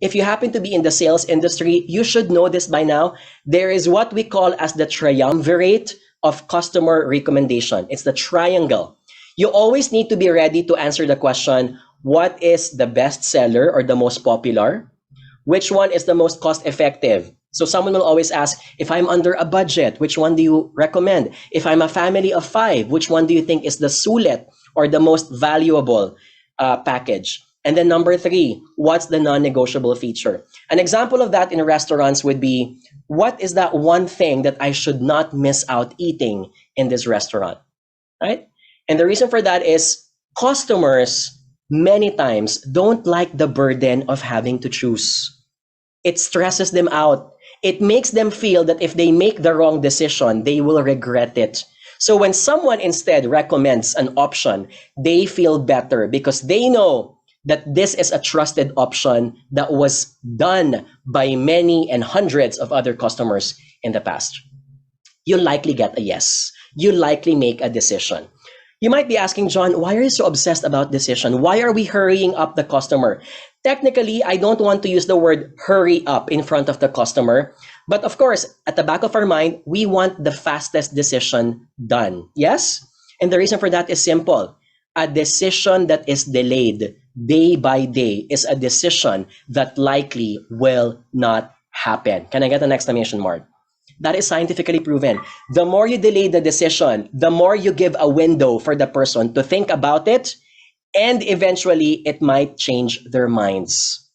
If you happen to be in the sales industry, you should know this by now. There is what we call as the triumvirate of customer recommendation. It's the triangle. You always need to be ready to answer the question, what is the best seller or the most popular? Which one is the most cost effective? So someone will always ask, if I'm under a budget, which one do you recommend? If I'm a family of 5, which one do you think is the sulit or the most valuable package? And then number 3, what's the non-negotiable feature? An example of that in restaurants would be, what is that one thing that I should not miss out eating in this restaurant, right? And the reason for that is customers many times don't like the burden of having to choose. It stresses them out. It makes them feel that if they make the wrong decision, they will regret it. So when someone instead recommends an option, they feel better because they know that this is a trusted option that was done by many and hundreds of other customers in the past. You'll likely get a yes. You'll likely make a decision. You might be asking, John, why are you so obsessed about decision? Why are we hurrying up the customer? Technically, I don't want to use the word hurry up in front of the customer. But of course, at the back of our mind, we want the fastest decision done. Yes? And the reason for that is simple. A decision that is delayed day by day is a decision that likely will not happen. Can I get an exclamation mark? That is scientifically proven. The more you delay the decision, the more you give a window for the person to think about it, and eventually it might change their minds.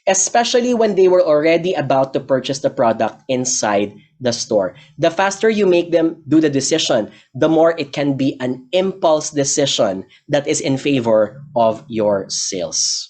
Especially when they were already about to purchase the product inside the store. The faster you make them do the decision, the more it can be an impulse decision that is in favor of your sales.